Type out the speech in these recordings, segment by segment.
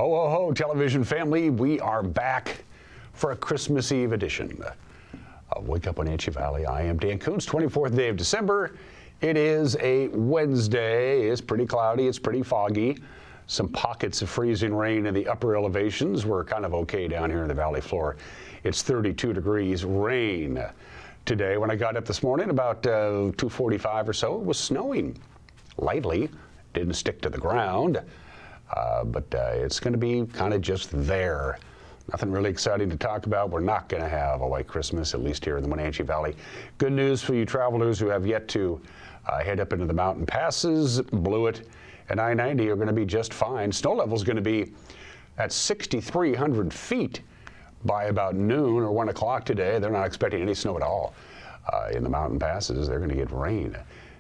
Ho, ho, ho, television family. We are back for a Christmas Eve edition of Wake Up Wenatchee Valley. I am Dan Kuntz, 24th day of December. It is a Wednesday. It's pretty cloudy. It's pretty foggy. Some pockets of freezing rain in the upper elevations. We're kind of okay down here in the valley floor. It's 32 degrees. Rain today. When I got up this morning, about 2:45 or so, it was snowing lightly. Didn't stick to the ground. But it's going to be kind of just there. Nothing really exciting to talk about. We're not going to have a white Christmas, at least here in the Wenatchee Valley. Good news for you travelers who have yet to head up into the mountain passes. Blewett and I-90 are going to be just fine. Snow level is going to be at 6,300 feet by about noon or 1 o'clock today. They're not expecting any snow at all in the mountain passes. They're going to get rain,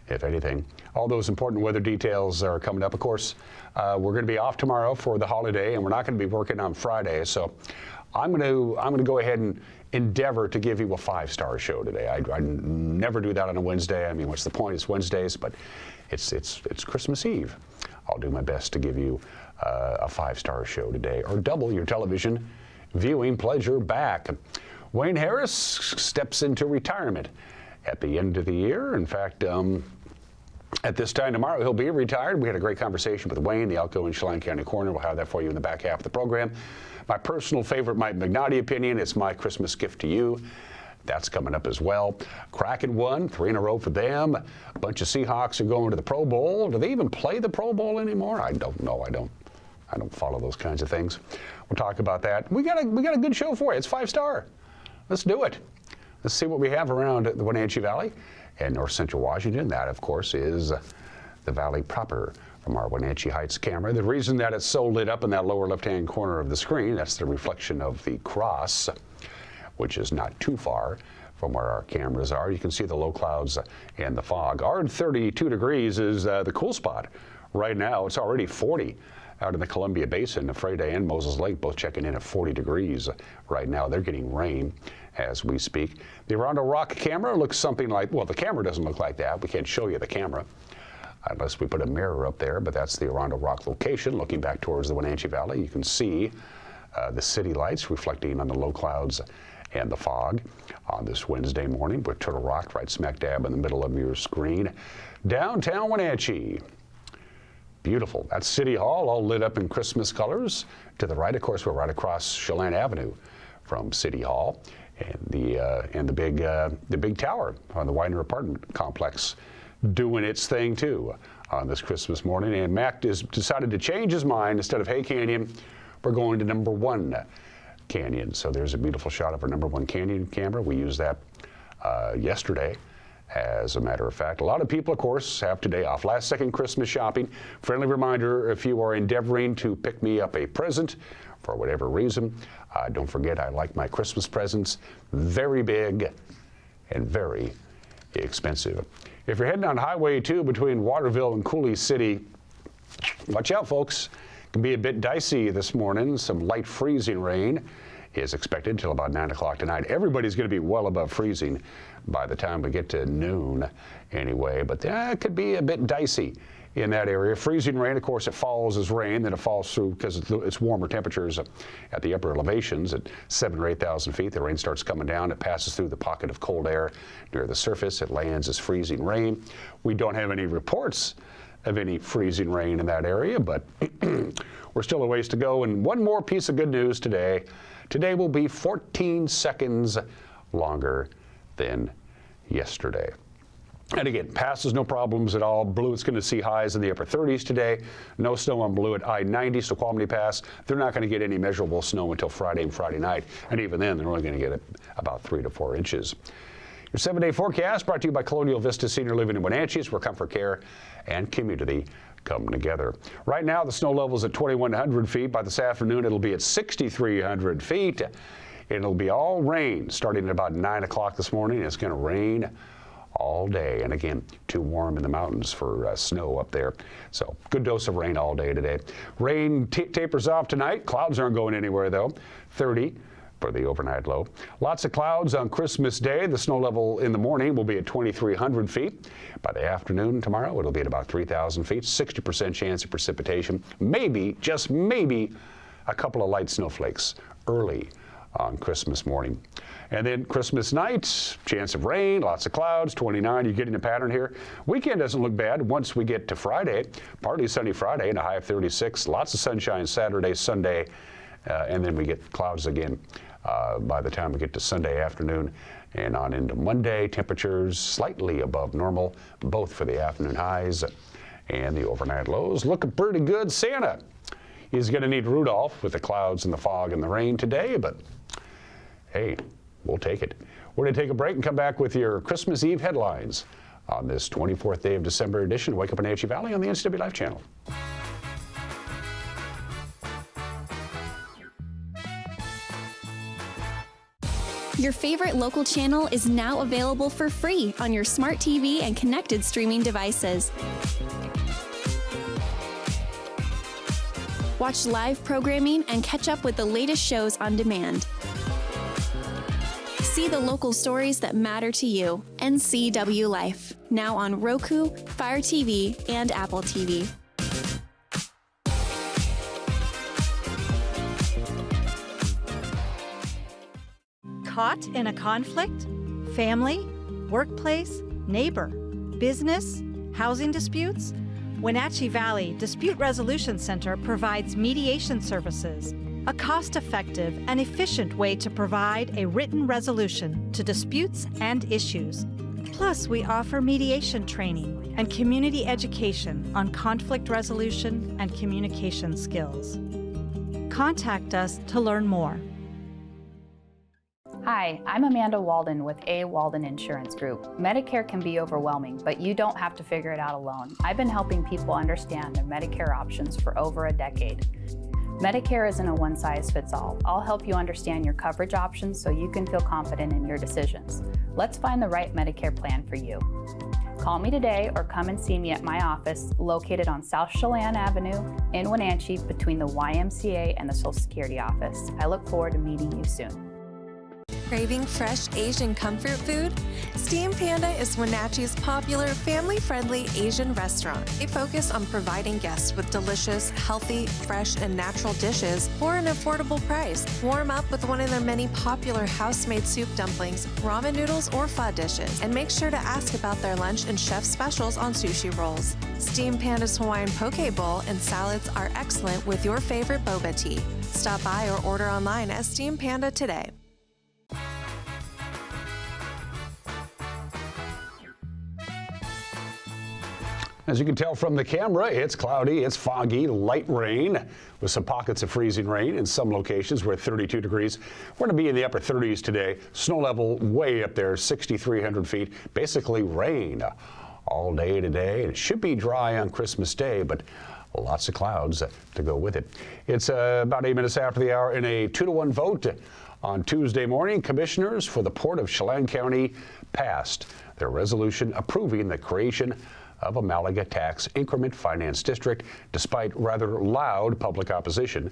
if anything. All those important weather details are coming up. Of course, we're going to be off tomorrow for the holiday, and we're not going to be working on Friday. So I'm going to go ahead and endeavor to give you a 5-star show today. I never do that on a Wednesday. I mean, what's the point? It's Wednesdays, but it's Christmas Eve. I'll do my best to give you a 5-star show today, or double your television viewing pleasure back. Wayne Harris steps into retirement at the end of the year. In fact, at this time tomorrow, he'll be retired. We had a great conversation with Wayne, the outgoing Chelan County coroner. We'll have that for you in the back half of the program. My personal favorite Mike McNaughty opinion, it's my Christmas gift to you. That's coming up as well. Kraken won 3 in a row for them. A bunch of Seahawks are going to the Pro Bowl. Do they even play the Pro Bowl anymore? I don't know. I don't follow those kinds of things. We'll talk about that. We got a good show for you. It's 5-star. Let's do it. Let's see what we have around the Wenatchee Valley and North Central Washington. That, of course, is the valley proper from our Wenatchee Heights camera. The reason that it's so lit up in that lower left-hand corner of the screen, that's the reflection of the cross, which is not too far from where our cameras are. You can see the low clouds and the fog. Our 32 degrees is the cool spot right now. It's already 40 out in the Columbia Basin. Freda and Moses Lake both checking in at 40 degrees right now. They're getting rain as we speak. The Arundel Rock camera looks something like, well, the camera doesn't look like that. We can't show you the camera unless we put a mirror up there, but that's the Arundel Rock location. Looking back towards the Wenatchee Valley, you can see the city lights reflecting on the low clouds and the fog on this Wednesday morning with Turtle Rock right smack dab in the middle of your screen. Downtown Wenatchee. Beautiful. That's City Hall, all lit up in Christmas colors. To the right, of course, we're right across Chelan Avenue from City Hall, and the big tower on the Widener apartment complex doing its thing too on this Christmas morning. And Mac has decided to change his mind. Instead of Hay Canyon, we're going to number 1 Canyon. So there's a beautiful shot of our number 1 Canyon camera. We used that yesterday. As a matter of fact, a lot of people, of course, have today off. Last second Christmas shopping. Friendly reminder, if you are endeavoring to pick me up a present for whatever reason, don't forget I like my Christmas presents very big and very expensive. If you're heading on Highway 2 between Waterville and Cooley City, watch out, folks. It can be a bit dicey this morning. Some light freezing rain is expected until about 9 o'clock tonight. Everybody's going to be well above freezing by the time we get to noon anyway, but it could be a bit dicey in that area. Freezing rain, of course, it falls as rain, then it falls through because it's warmer temperatures at the upper elevations at 7,000 or 8,000 feet. The rain starts coming down. It passes through the pocket of cold air near the surface. It lands as freezing rain. We don't have any reports of any freezing rain in that area, but we're still a ways to go. And one more piece of good news today. Today will be 14 seconds longer than yesterday. And again, passes no problems at all. Blewett's going to see highs in the upper 30s today. No snow on Blewett I-90, Snoqualmie Pass. They're not going to get any measurable snow until Friday and Friday night. And even then, they're only going to get about 3 to 4 inches. Your 7-day forecast brought to you by Colonial Vista Senior Living in Wenatchee, where comfort, care, and community come together. Right now, the snow level is at 2,100 feet. By this afternoon, it'll be at 6,300 feet. It'll be all rain starting at about 9 o'clock this morning. It's going to rain all day. And again, too warm in the mountains for snow up there. So good dose of rain all day today. Rain tapers off tonight. Clouds aren't going anywhere, though. 30 for the overnight low. Lots of clouds on Christmas Day. The snow level in the morning will be at 2,300 feet. By the afternoon tomorrow, it'll be at about 3,000 feet. 60% chance of precipitation. Maybe, just maybe, a couple of light snowflakes early on Christmas morning. And then Christmas night, chance of rain, lots of clouds, 29. You're getting a pattern here. Weekend doesn't look bad once we get to Friday. Partly sunny Friday and a high of 36. Lots of sunshine Saturday, Sunday, and then we get clouds again by the time we get to Sunday afternoon and on into Monday. Temperatures slightly above normal, both for the afternoon highs and the overnight lows. Looking pretty good. Santa is going to need Rudolph with the clouds and the fog and the rain today, but hey, we'll take it. We're going to take a break and come back with your Christmas Eve headlines on this 24th day of December edition of Wake Up in Wenatchee Valley on the NCW Life channel. Your favorite local channel is now available for free on your smart TV and connected streaming devices. Watch live programming and catch up with the latest shows on demand. See the local stories that matter to you. NCW Life, now on Roku, Fire TV, and Apple TV. Caught in a conflict? Family, workplace, neighbor, business, housing disputes? Wenatchee Valley Dispute Resolution Center provides mediation services, a cost-effective and efficient way to provide a written resolution to disputes and issues. Plus, we offer mediation training and community education on conflict resolution and communication skills. Contact us to learn more. Hi, I'm Amanda Walden with A. Walden Insurance Group. Medicare can be overwhelming, but you don't have to figure it out alone. I've been helping people understand their Medicare options for over a decade. Medicare isn't a one-size-fits-all. I'll help you understand your coverage options so you can feel confident in your decisions. Let's find the right Medicare plan for you. Call me today or come and see me at my office located on South Chelan Avenue in Wenatchee between the YMCA and the Social Security office. I look forward to meeting you soon. Craving fresh Asian comfort food? Steam Panda is Wenatchee's popular family-friendly Asian restaurant. They focus on providing guests with delicious, healthy, fresh, and natural dishes for an affordable price. Warm up with one of their many popular house-made soup dumplings, ramen noodles, or pho dishes. And make sure to ask about their lunch and chef specials on sushi rolls. Steam Panda's Hawaiian poke bowl and salads are excellent with your favorite boba tea. Stop by or order online at Steam Panda today. As you can tell from the camera, it's cloudy, it's foggy, light rain with some pockets of freezing rain in some locations. We're at 32 degrees. We're going to be in the upper 30s today. Snow level way up there, 6,300 feet. Basically rain all day today. It should be dry on Christmas Day, but lots of clouds to go with it. It's about 8 minutes after the hour in a 2-to-1 vote on Tuesday morning. Commissioners for the Port of Chelan County passed their resolution approving the creation of a Malaga Tax Increment Finance District, despite rather loud public opposition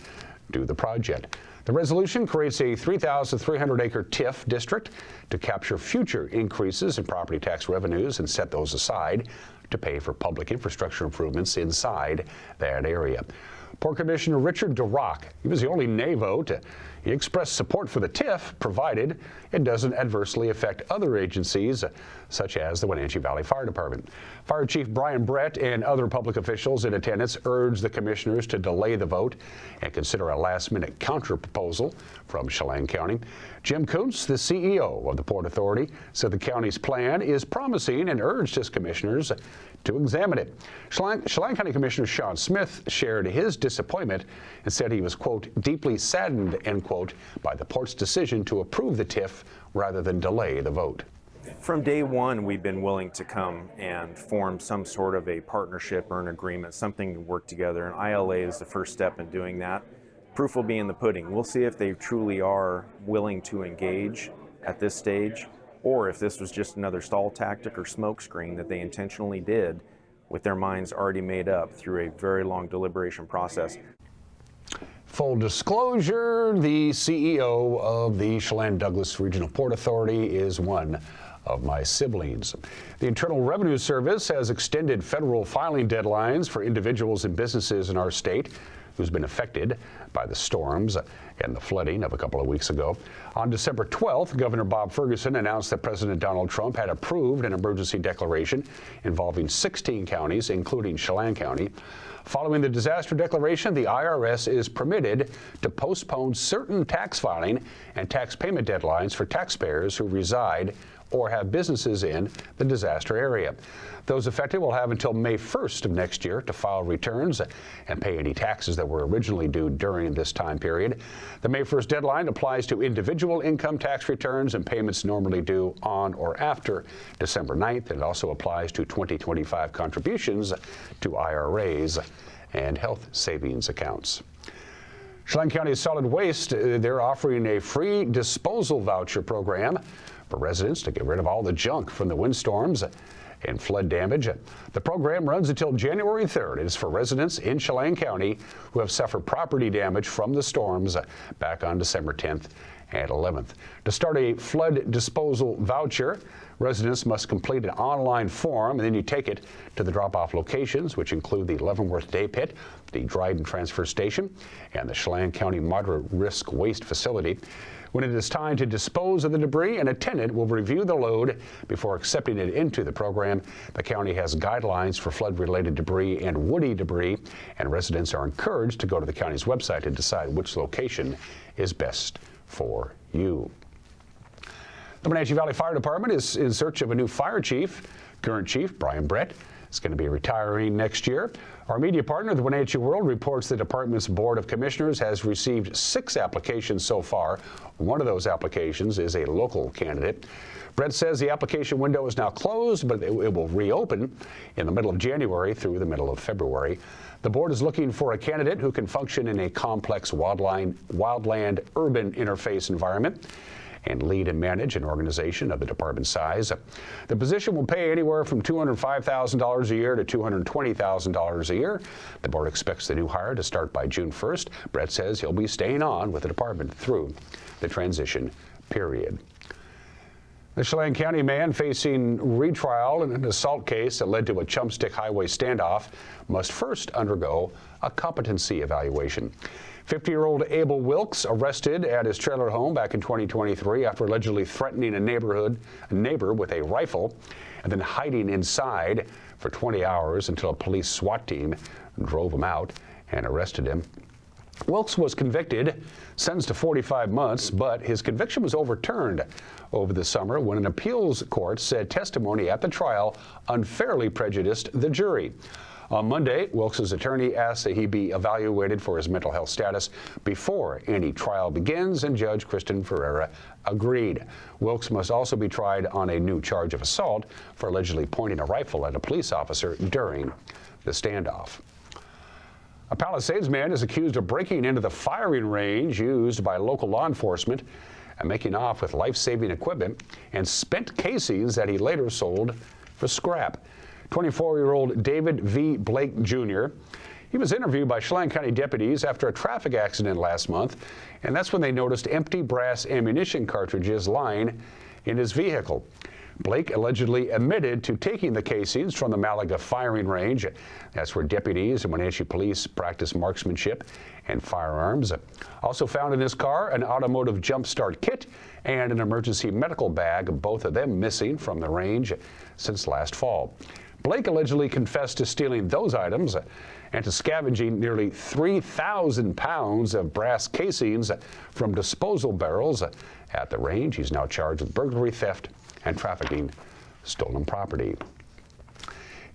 to the project. The resolution creates a 3,300-acre TIF district to capture future increases in property tax revenues and set those aside to pay for public infrastructure improvements inside that area. Port Commissioner Richard DeRock, he was the only nay vote. He expressed support for the TIF, provided it doesn't adversely affect other agencies, such as the Wenatchee Valley Fire Department. Fire Chief Brian Brett and other public officials in attendance urged the commissioners to delay the vote and consider a last-minute counter-proposal from Chelan County. Jim Kuntz, the CEO of the Port Authority, said the county's plan is promising and urged his commissioners to examine it. Chelan County Commissioner Sean Smith shared his disappointment and said he was, quote, deeply saddened, end quote, by the port's decision to approve the TIF rather than delay the vote. From day one, we've been willing to come and form some sort of a partnership or an agreement, something to work together, and ILA is the first step in doing that. Proof will be in the pudding. We'll see if they truly are willing to engage at this stage, or if this was just another stall tactic or smokescreen that they intentionally did with their minds already made up through a very long deliberation process. Full disclosure, the CEO of the Chelan-Douglas Regional Port Authority is one of my siblings. The Internal Revenue Service has extended federal filing deadlines for individuals and businesses in our state who's been affected by the storms and the flooding of a couple of weeks ago. On December 12th, Governor Bob Ferguson announced that President Donald Trump had approved an emergency declaration involving 16 counties, including Chelan County. Following the disaster declaration, the IRS is permitted to postpone certain tax filing and tax payment deadlines for taxpayers who reside or have businesses in the disaster area. Those affected will have until May 1st of next year to file returns and pay any taxes that were originally due during this time period. The May 1st deadline applies to individual income tax returns and payments normally due on or after December 9th. It also applies to 2025 contributions to IRAs and health savings accounts. Chelan County Solid Waste, they're offering a free disposal voucher program for residents to get rid of all the junk from the windstorms and flood damage. The program runs until January 3rd. It is for residents in Chelan County who have suffered property damage from the storms back on December 10th and 11th. To start a flood disposal voucher, residents must complete an online form, and then you take it to the drop-off locations, which include the Leavenworth Day Pit, the Dryden Transfer Station, and the Chelan County Moderate Risk Waste Facility. When it is time to dispose of the debris, an attendant will review the load before accepting it into the program. The county has guidelines for flood-related debris and woody debris, and residents are encouraged to go to the county's website to decide which location is best for you. The Wenatchee Valley Fire Department is in search of a new fire chief. Current chief Brian Brett is going to be retiring next year. Our media partner, the Wenatchee World, reports the department's Board of Commissioners has received 6 applications so far. One of those applications is a local candidate. Brett says the application window is now closed, but it will reopen in the middle of January through the middle of February. The board is looking for a candidate who can function in a complex wildland urban interface environment and lead and manage an organization of the department's size. The position will pay anywhere from $205,000 a year to $220,000 a year. The board expects the new hire to start by June 1st. Brett says he'll be staying on with the department through the transition period. The Chelan County man facing retrial in an assault case that led to a Chumstick Highway standoff must first undergo a competency evaluation. 50-year-old Abel Wilkes arrested at his trailer home back in 2023 after allegedly threatening a neighbor with a rifle and then hiding inside for 20 hours until a police SWAT team drove him out and arrested him. Wilkes was convicted, sentenced to 45 months, but his conviction was overturned over the summer when an appeals court said testimony at the trial unfairly prejudiced the jury. On Monday, Wilkes' attorney asked that he be evaluated for his mental health status before any trial begins, and Judge Kristen Ferreira agreed. Wilkes must also be tried on a new charge of assault for allegedly pointing a rifle at a police officer during the standoff. A Palisades man is accused of breaking into the firing range used by local law enforcement and making off with life-saving equipment and spent casings that he later sold for scrap. 24-year-old David V. Blake Jr. He was interviewed by Chelan County deputies after a traffic accident last month, and that's when they noticed empty brass ammunition cartridges lying in his vehicle. Blake allegedly admitted to taking the casings from the Malaga firing range. That's where deputies and Wenatchee police practice marksmanship and firearms. Also found in his car an automotive jump start kit and an emergency medical bag, both of them missing from the range since last fall. Blake allegedly confessed to stealing those items and to scavenging nearly 3,000 pounds of brass casings from disposal barrels at the range. He's now charged with burglary, theft, and trafficking stolen property.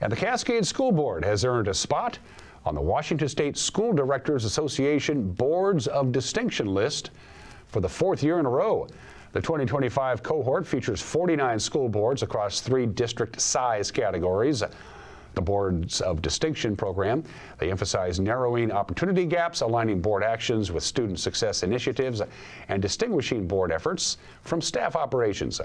And the Cascade School Board has earned a spot on the Washington State School Directors Association Boards of Distinction list for the 4th year in a row. The 2025 cohort features 49 school boards across 3 district size categories. The Boards of Distinction program, they emphasize narrowing opportunity gaps, aligning board actions with student success initiatives, and distinguishing board efforts from staff operations.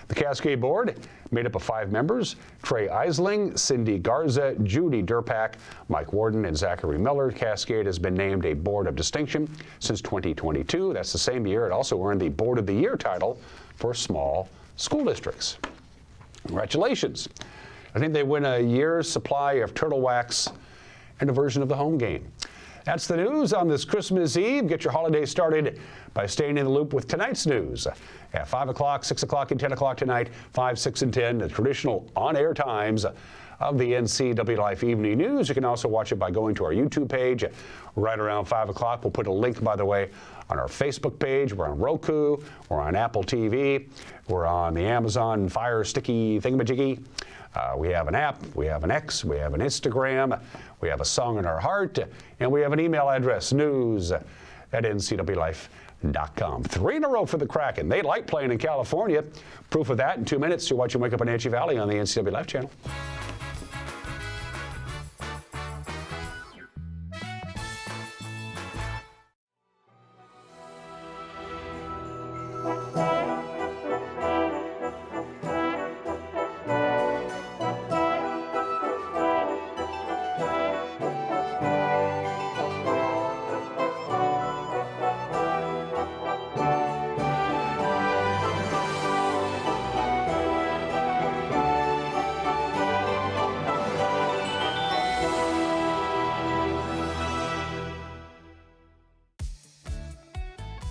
The Cascade Board, made up of 5 members, Trey Eisling, Cindy Garza, Judy Durpak, Mike Warden, and Zachary Miller. Cascade has been named a Board of Distinction since 2022. That's the same year it also earned the Board of the Year title for small school districts. Congratulations. I think they win a year's supply of turtle wax and a version of the home game. That's the news on this Christmas Eve. Get your holiday started by staying in the loop with tonight's news. At 5 o'clock, 6 o'clock, and 10 o'clock tonight, 5, 6, and 10, the traditional on-air times of the NCW Life Evening News. You can also watch it by going to our YouTube page right around 5 o'clock. We'll put a link, by the way, on our Facebook page. We're on Roku. We're on Apple TV. We're on the Amazon Fire Sticky Thingamajiggy. We have an app, we have an X, we have an Instagram, we have a song in our heart, and we have an email address, news@ncwlife.com. 3 in a row for the Kraken. They like playing in California. Proof of that in 2 minutes. You're watching Wake Up Wenatchee Valley on the NCW Life channel.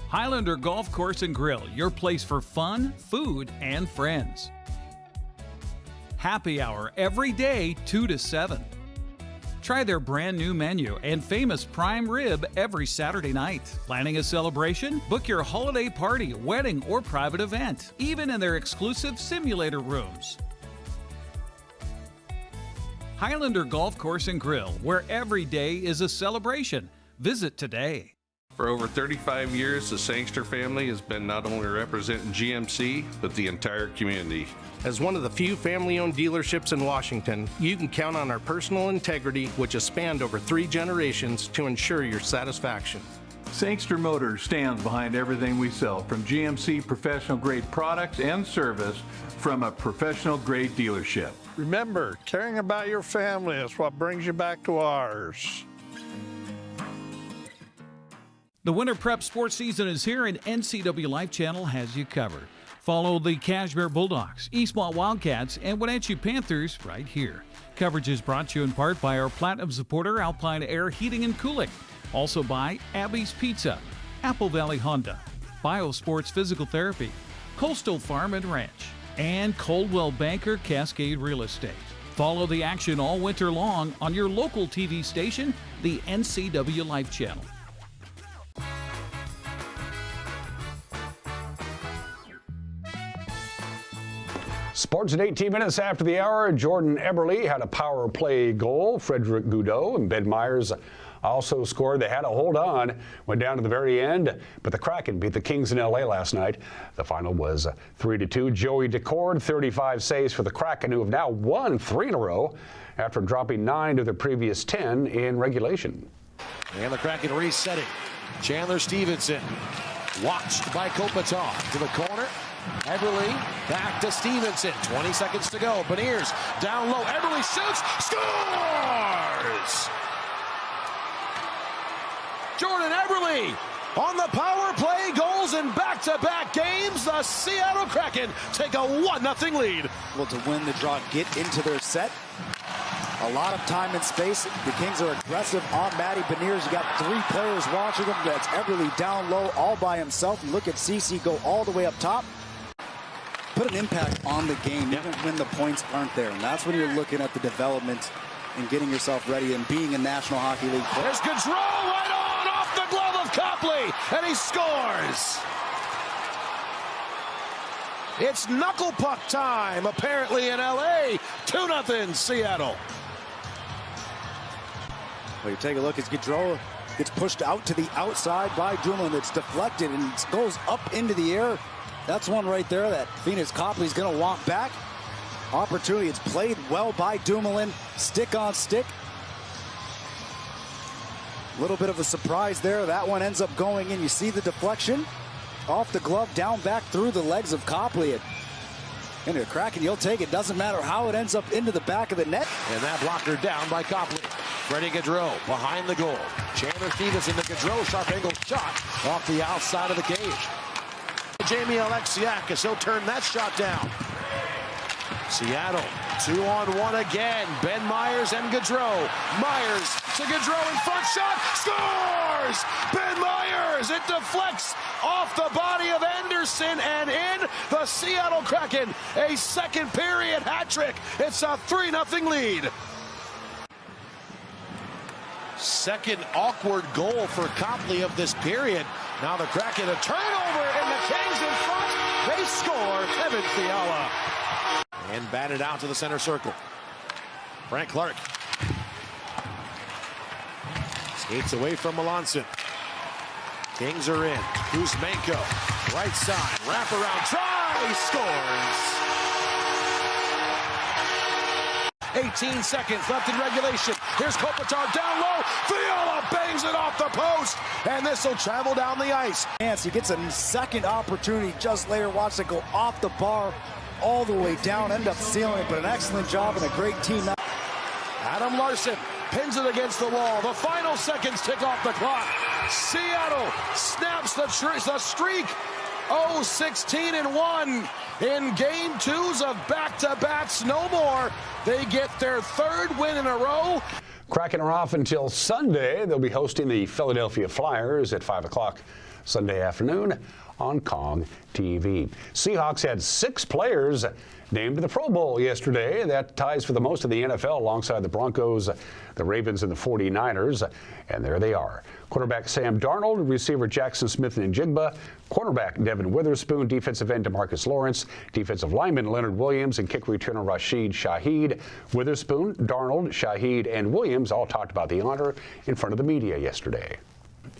Highlander Golf Course and Grill, your place for fun, food, and friends. Happy hour every day, 2 to 7. Try their brand new menu and famous prime rib every Saturday night. Planning a celebration? Book your holiday party, wedding, or private event, even in their exclusive simulator rooms. Highlander Golf Course and Grill, where every day is a celebration. Visit today. For over 35 years, the Sangster family has been not only representing GMC, but the entire community. As one of the few family-owned dealerships in Washington, you can count on our personal integrity, which has spanned over 3 generations, to ensure your satisfaction. Sangster Motors stands behind everything we sell, from GMC professional-grade products and service from a professional-grade dealership. Remember, caring about your family is what brings you back to ours. The winter prep sports season is here, and NCW Life Channel has you covered. Follow the Cashmere Bulldogs, Eastmont Wildcats, and Wenatchee Panthers right here. Coverage is brought to you in part by our Platinum supporter, Alpine Air Heating and Cooling. Also by Abby's Pizza, Apple Valley Honda, Biosports Physical Therapy, Coastal Farm and Ranch, and Coldwell Banker Cascade Real Estate. Follow the action all winter long on your local TV station, the NCW Life Channel. Sports at 18 minutes after the hour. Jordan Eberle had a power play goal. Frederick Goudeau and Ben Myers also scored. They had to hold on, went down to the very end, but the Kraken beat the Kings in LA last night. The final was 3-2. Joey Decord, 35 saves for the Kraken, who have now won 3 in a row after dropping 9 to their previous 10 in regulation. And the Kraken resetting. Chandler Stevenson, watched by Kopitar to the corner. Eberle back to Stevenson. 20 seconds to go. Beniers down low. Eberle shoots. Scores! Jordan Eberle on the power play goals in back-to-back games. The Seattle Kraken take a 1-0 lead. Able to win the draw, get into their set. A lot of time and space. The Kings are aggressive on Matty Beniers. You got 3 players watching him. That's Eberle down low all by himself. And look at CC go all the way up top. Put an impact on the game, even when the points aren't there. And that's when you're looking at the development and getting yourself ready and being a National Hockey League player. There's Gaudreau right on off the glove of Copley, and he scores. It's knuckle puck time, apparently in LA. 2-0 Seattle. Well, you take a look as Gaudreau gets pushed out to the outside by Dumoulin. It's deflected and it goes up into the air. That's one right there that Phoenix Copley's going to want back. Opportunity. It's played well by Dumoulin. Stick on stick. A little bit of a surprise there. That one ends up going in. You see the deflection off the glove, down back through the legs of Copley. And the Kraken, you'll take it. Doesn't matter how it ends up into the back of the net. And that blocker down by Copley. Freddie Gaudreau behind the goal. Chandler Stevenson, the Gaudreau sharp angle shot off the outside of the cage. Jamie Alexiak, he'll turn that shot down. Seattle 2-on-1 again. Ben Myers and Gaudreau. Myers to Gaudreau in front, shot, scores! Ben Myers, it deflects off the body of Anderson and in the Seattle Kraken. A second period hat trick. It's a 3-0 lead. Second awkward goal for Copley of this period. Now the Kraken a turnover and the Kings in front. They score. Kevin Fiala. And batted out to the center circle. Frank Clark. Skates away from Melanson. Kings are in. Kuzmenko. Right side. Wraparound try. Scores. 18 seconds left in regulation. Here's Kopitar down low. Fiala bangs it off the post. And this will travel down the ice. He gets a second opportunity just later. Watch it go off the bar all the way down. End up sealing it, but an excellent job and a great team. Adam Larson pins it against the wall. The final seconds tick off the clock. Seattle snaps the streak. 16-1 in game 2s of back-to-backs. No more. They get their third win in a row. Kraken are off until Sunday. They'll be hosting the Philadelphia Flyers at 5 o'clock Sunday afternoon on Kong TV. Seahawks had 6 players named to the Pro Bowl yesterday. That ties for the most of the NFL alongside the Broncos, the Ravens, and the 49ers. And there they are. Quarterback Sam Darnold, receiver Jackson Smith-Njigba, cornerback Devin Witherspoon, defensive end DeMarcus Lawrence, defensive lineman Leonard Williams, and kick returner Rashid Shaheed. Witherspoon, Darnold, Shaheed, and Williams all talked about the honor in front of the media yesterday.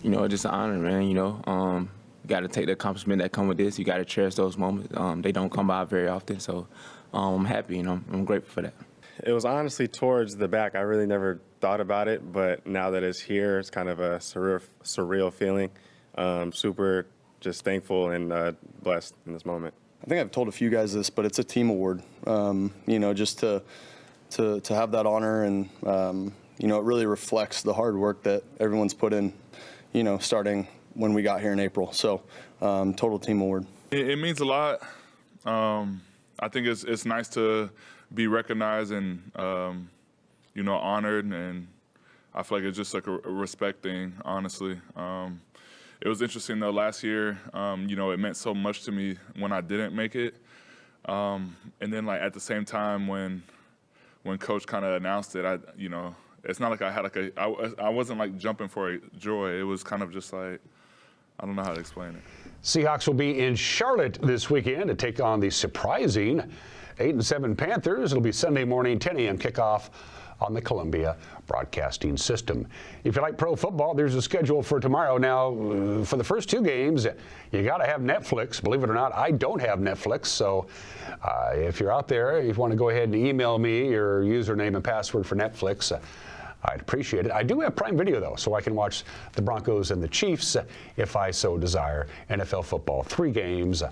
You know, just an honor, man. You know, you got to take the accomplishment that come with this. You got to cherish those moments. They don't come by very often, so I'm happy, and I'm grateful for that. It was honestly towards the back. I really never thought about it, but now that it's here, it's kind of a surreal feeling. Super just thankful and blessed in this moment. I think I've told a few guys this, but it's a team award. You know, just to have that honor, and you know, it really reflects the hard work that everyone's put in. You know, starting when we got here in April. So, total team award. It means a lot. I think it's nice to be recognized and you know, honored, and I feel like it's just like a respect thing, honestly. It was interesting though, last year, you know, it meant so much to me when I didn't make it. And then like at the same time when Coach kind of announced it, you know, it's not like I had like I wasn't like jumping for joy. It was kind of just like, I don't know how to explain it. Seahawks will be in Charlotte this weekend to take on the surprising 8-7 Panthers. It'll be Sunday morning, 10 a.m. kickoff on the Columbia Broadcasting System. If you like pro football, there's a schedule for tomorrow. Now, for the first 2 games, you got to have Netflix. Believe it or not, I don't have Netflix. So if you're out there, if you want to go ahead and email me your username and password for Netflix, I'd appreciate it. I do have Prime Video, though, so I can watch the Broncos and the Chiefs if I so desire. NFL football, 3 games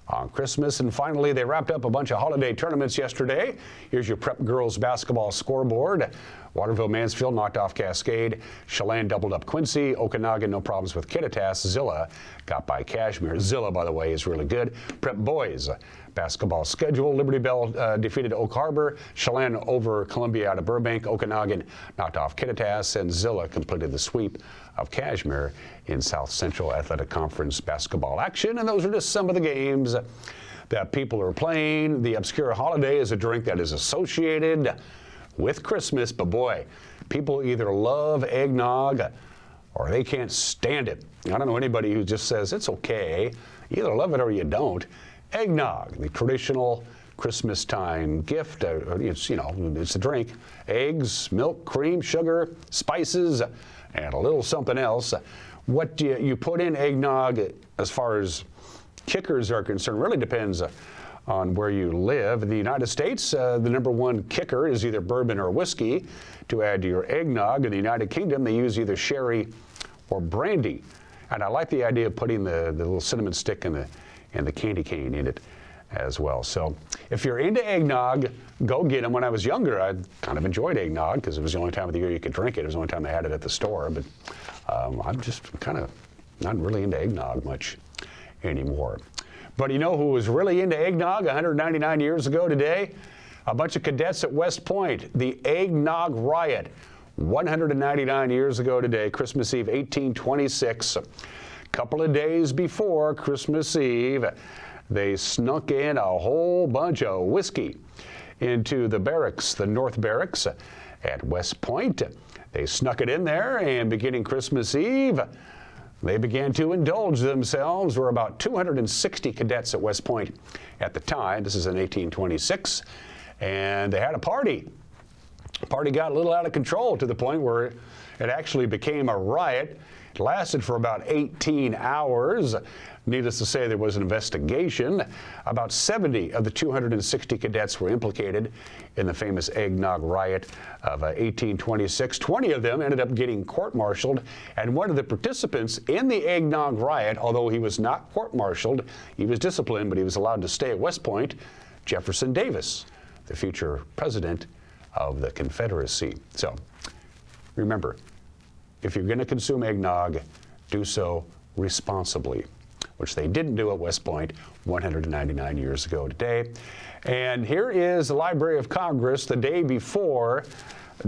on Christmas. And finally, they wrapped up a bunch of holiday tournaments yesterday. Here's your Prep girls basketball scoreboard. Waterville Mansfield knocked off Cascade. Chelan doubled up Quincy. Okanagan, no problems with Kittitas. Zilla got by Kashmir. Zilla, by the way, is really good. Prep boys basketball schedule. Liberty Bell defeated Oak Harbor. Chelan over Columbia out of Burbank. Okanagan knocked off Kittitas. And Zilla completed the sweep of Kashmir in South Central Athletic Conference basketball action. And those are just some of the games that people are playing. The obscure holiday is a drink that is associated with Christmas, but boy, people either love eggnog or they can't stand it. I don't know anybody who just says it's okay. You either love it or you don't. Eggnog, the traditional Christmas time gift. It's, you know, it's a drink. Eggs, milk, cream, sugar, spices, and a little something else. What do you put in eggnog as far as kickers are concerned really depends on where you live. In the United States, the #1 kicker is either bourbon or whiskey to add to your eggnog. In the United Kingdom, they use either sherry or brandy. And I like the idea of putting the little cinnamon stick and the candy cane in it as well. So if you're into eggnog, go get them. When I was younger, I kind of enjoyed eggnog because it was the only time of the year you could drink it. It was the only time they had it at the store. But I'm just kind of not really into eggnog much anymore. But you know who was really into eggnog 199 years ago today? A bunch of cadets at West Point. The Eggnog Riot 199 years ago today, Christmas Eve, 1826, a couple of days before Christmas Eve, they snuck in a whole bunch of whiskey into the barracks, the North Barracks at West Point. They snuck it in there, and beginning Christmas Eve, they began to indulge themselves. There were about 260 cadets at West Point at the time. This is in 1826, and they had a party. The party got a little out of control to the point where it actually became a riot. It lasted for about 18 hours. Needless to say, there was an investigation. About 70 of the 260 cadets were implicated in the famous eggnog riot of 1826. 20 of them ended up getting court-martialed, and one of the participants in the eggnog riot, although he was not court-martialed, he was disciplined, but he was allowed to stay at West Point, Jefferson Davis, the future president of the Confederacy. So remember, if you're going to consume eggnog, do so responsibly, which they didn't do at West Point 199 years ago today. And here is the Library of Congress the day before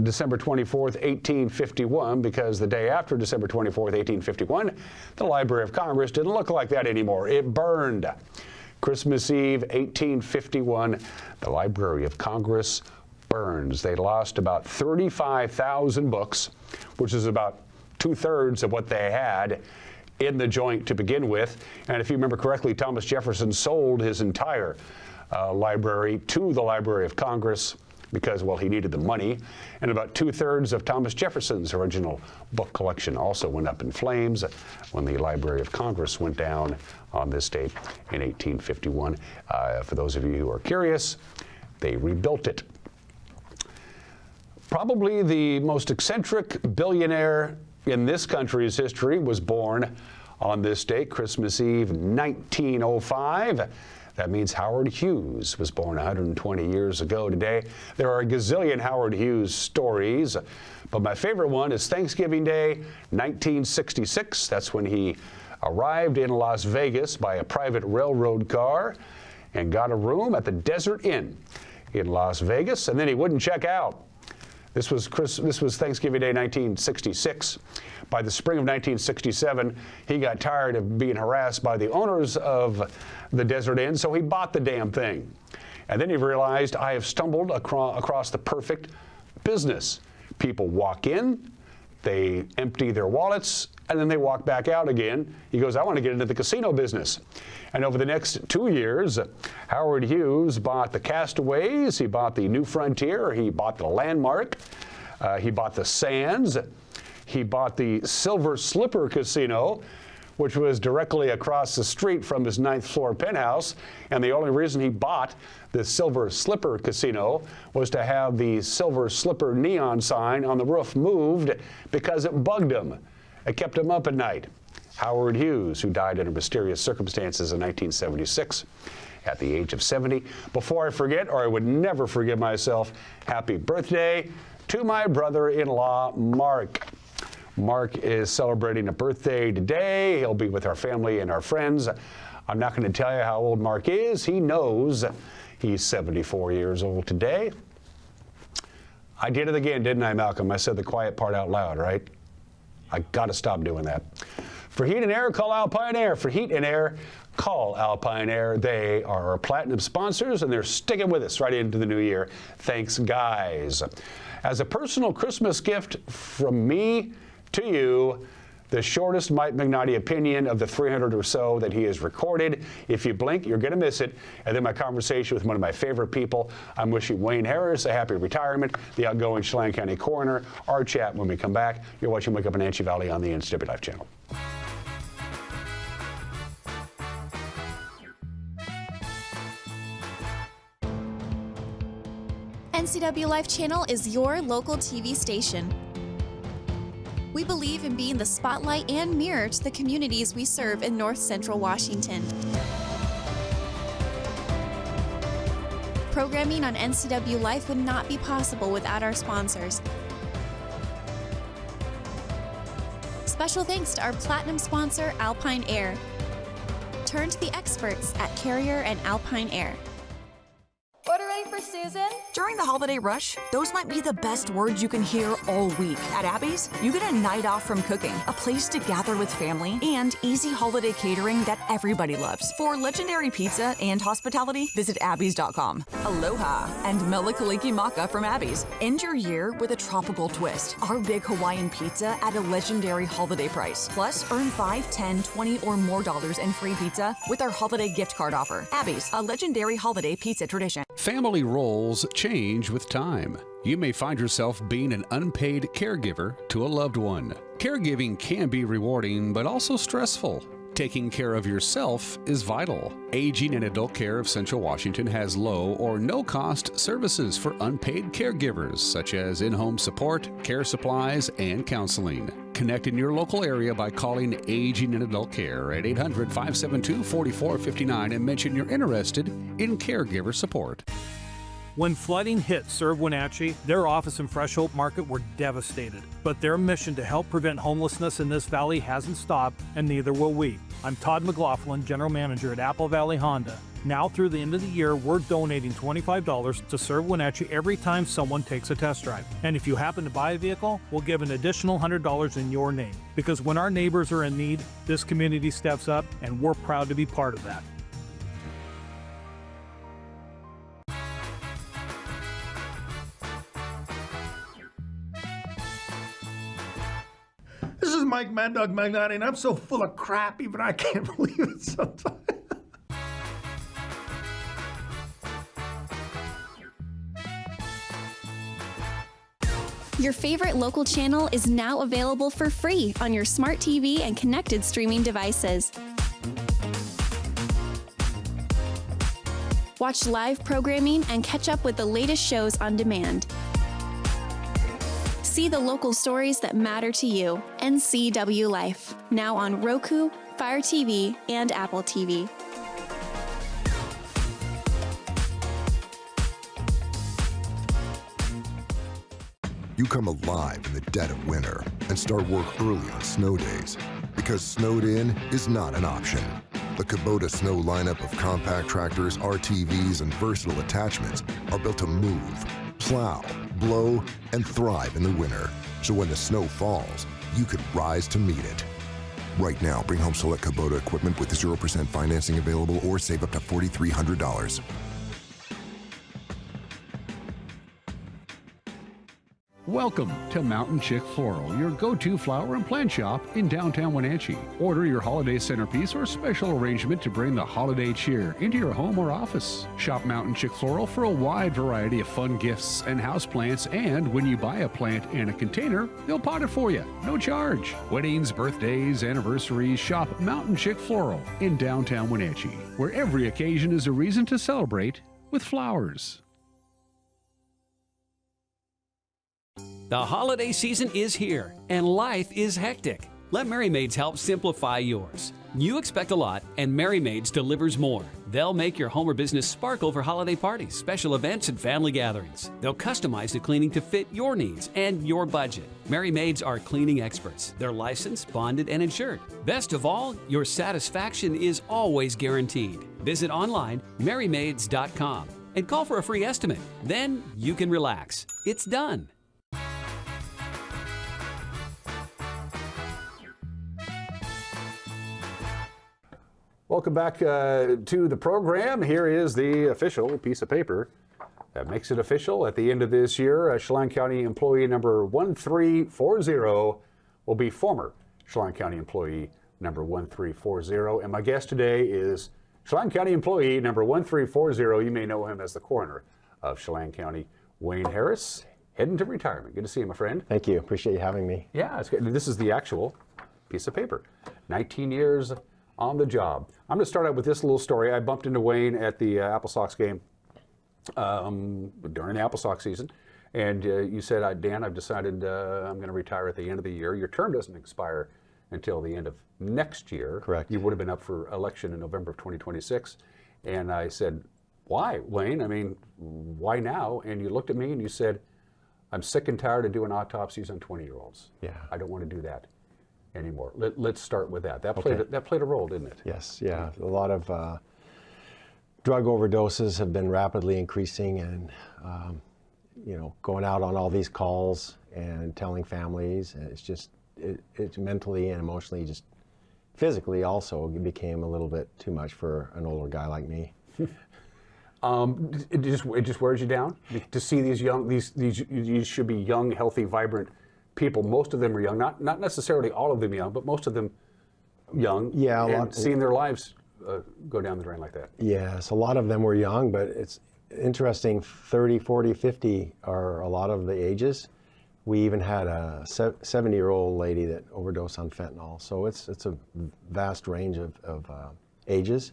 December 24th, 1851, because the day after December 24th, 1851, the Library of Congress didn't look like that anymore. It burned. Christmas Eve, 1851, the Library of Congress burns. They lost about 35,000 books, which is about 2/3 of what they had in the joint to begin with. And if you remember correctly, Thomas Jefferson sold his entire library to the Library of Congress because, well, he needed the money. And about 2/3 of Thomas Jefferson's original book collection also went up in flames when the Library of Congress went down on this date in 1851. For those of you who are curious, they rebuilt it. Probably the most eccentric billionaire in this country's history was born on this date, Christmas Eve, 1905. That means Howard Hughes was born 120 years ago today. There are a gazillion Howard Hughes stories, but my favorite one is Thanksgiving Day, 1966. That's when he arrived in Las Vegas by a private railroad car and got a room at the Desert Inn in Las Vegas, and then he wouldn't check out. This was Thanksgiving Day, 1966. By the spring of 1967, he got tired of being harassed by the owners of the Desert Inn, so he bought the damn thing. And then he realized, I have stumbled across the perfect business. People walk in, they empty their wallets, and then they walk back out again. He goes, I want to get into the casino business. And over the next 2 years, Howard Hughes bought the Castaways, he bought the New Frontier, he bought the Landmark, he bought the Sands, he bought the Silver Slipper Casino, which was directly across the street from his 9th floor penthouse. And the only reason he bought the Silver Slipper Casino was to have the Silver Slipper neon sign on the roof moved because it bugged him. It kept him up at night. Howard Hughes, who died under mysterious circumstances in 1976 at the age of 70. Before I forget, or I would never forgive myself, happy birthday to my brother-in-law, Mark. Mark is celebrating a birthday today. He'll be with our family and our friends. I'm not going to tell you how old Mark is. He knows he's 74 years old today. I did it again, didn't I, Malcolm? I said the quiet part out loud, right? I got to stop doing that. For heat and air, call Alpine Air. For heat and air, call Alpine Air. They are our platinum sponsors, and they're sticking with us right into the new year. Thanks, guys. As a personal Christmas gift from me to you, the shortest Mike McNulty opinion of the 300 or so that he has recorded. If you blink, you're going to miss it. And then my conversation with one of my favorite people. I'm wishing Wayne Harris a happy retirement, the outgoing Chelan County coroner. Our chat when we come back. You're watching Wake Up Wenatchee Valley on the NCW Life channel. NCW Life channel is your local TV station. We believe in being the spotlight and mirror to the communities we serve in North Central Washington. Programming on NCW Life would not be possible without our sponsors. Special thanks to our platinum sponsor, Alpine Air. Turn to the experts at Carrier and Alpine Air. Order ready for Susan? During the holiday rush, those might be the best words you can hear all week. At Abby's, you get a night off from cooking, a place to gather with family, and easy holiday catering that everybody loves. For legendary pizza and hospitality, visit Abby's.com. Aloha and Melikaliki Maka from Abby's. End your year with a tropical twist. Our big Hawaiian pizza at a legendary holiday price. Plus, earn $5, $10, $20 or more in free pizza with our holiday gift card offer. Abby's, a legendary holiday pizza tradition. Family roles change with time. You may find yourself being an unpaid caregiver to a loved one. Caregiving can be rewarding, but also stressful. Taking care of yourself is vital. Aging and Adult Care of Central Washington has low or no cost services for unpaid caregivers, such as in-home support, care supplies, and counseling. Connect in your local area by calling Aging and Adult Care at 800-572-4459 and mention you're interested in caregiver support. When flooding hit Serve Wenatchee, their office in Fresh Hope Market were devastated. But their mission to help prevent homelessness in this valley hasn't stopped, and neither will we. I'm Todd McLaughlin, General Manager at Apple Valley Honda. Now through the end of the year, we're donating $25 to Serve Wenatchee every time someone takes a test drive. And if you happen to buy a vehicle, we'll give an additional $100 in your name. Because when our neighbors are in need, this community steps up, and we're proud to be part of that. This is Mike Mad Dog Magnotti, and I'm so full of crap, even I can't believe it sometimes. Your favorite local channel is now available for free on your smart TV and connected streaming devices. Watch live programming and catch up with the latest shows on demand. See the local stories that matter to you. NCW Life, now on Roku, Fire TV, and Apple TV. You come alive in the dead of winter and start work early on snow days, because snowed in is not an option. The Kubota Snow lineup of compact tractors, RTVs, and versatile attachments are built to move, plow, blow, and thrive in the winter. So when the snow falls, you can rise to meet it. Right now, bring home select Kubota equipment with 0% financing available or save up to $4,300. Welcome to Mountain Chick Floral, your go-to flower and plant shop in downtown Wenatchee. Order your holiday centerpiece or special arrangement to bring the holiday cheer into your home or office. Shop Mountain Chick Floral for a wide variety of fun gifts and houseplants, and when you buy a plant and a container, they'll pot it for you, no charge. Weddings, birthdays, anniversaries, shop Mountain Chick Floral in downtown Wenatchee, where every occasion is a reason to celebrate with flowers. The holiday season is here, and life is hectic. Let Merry Maids help simplify yours. You expect a lot, and Merry Maids delivers more. They'll make your home or business sparkle for holiday parties, special events, and family gatherings. They'll customize the cleaning to fit your needs and your budget. Merry Maids are cleaning experts. They're licensed, bonded, and insured. Best of all, your satisfaction is always guaranteed. Visit online, merrymaids.com, and call for a free estimate. Then you can relax. It's done. Welcome back to the program. Here is the official piece of paper that makes it official. At the end of this year, Chelan County employee number 1340 will be former Chelan County employee number 1340. And my guest today is Chelan County employee number 1340. You may know him as the coroner of Chelan County, Wayne Harris, heading to retirement. Good to see you, my friend. Thank you. Appreciate you having me. Yeah, it's good. This is the actual piece of paper. 19 years on the job. I'm going to start out with this little story. I bumped into Wayne at the Apple Sox game during the Apple Sox season, and you said, Dan, I've decided I'm going to retire at the end of the year. Your term doesn't expire until the end of next year. Correct. You would have been up for election in November of 2026. And I said, why, Wayne? I mean, why now? And you looked at me and you said, I'm sick and tired of doing autopsies on 20-year-olds. Yeah. I don't want to do that anymore. Let's start with that. That played a role, didn't it? Yes, yeah. A lot of drug overdoses have been rapidly increasing, and going out on all these calls and telling families, and it's mentally and emotionally, just physically also, it became a little bit too much for an older guy like me. It just wears you down to see these these should be young, healthy, vibrant people. Most of them are young, not necessarily all of them young, but most of them young. Yeah, and seeing their lives go down the drain like that. Yes, a lot of them were young, but it's interesting, 30, 40, 50 are a lot of the ages. We even had a 70-year-old lady that overdosed on fentanyl. So it's a vast range of ages.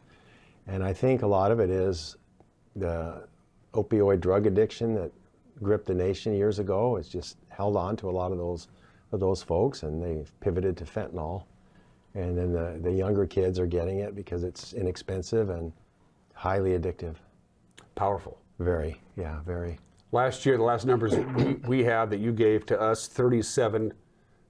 And I think a lot of it is the opioid drug addiction that gripped the nation years ago. It's just held on to a lot of those folks, and they've pivoted to fentanyl. And then the younger kids are getting it because it's inexpensive and highly addictive. Powerful. Very, yeah, very. Last year, the last numbers we have that you gave to us, 37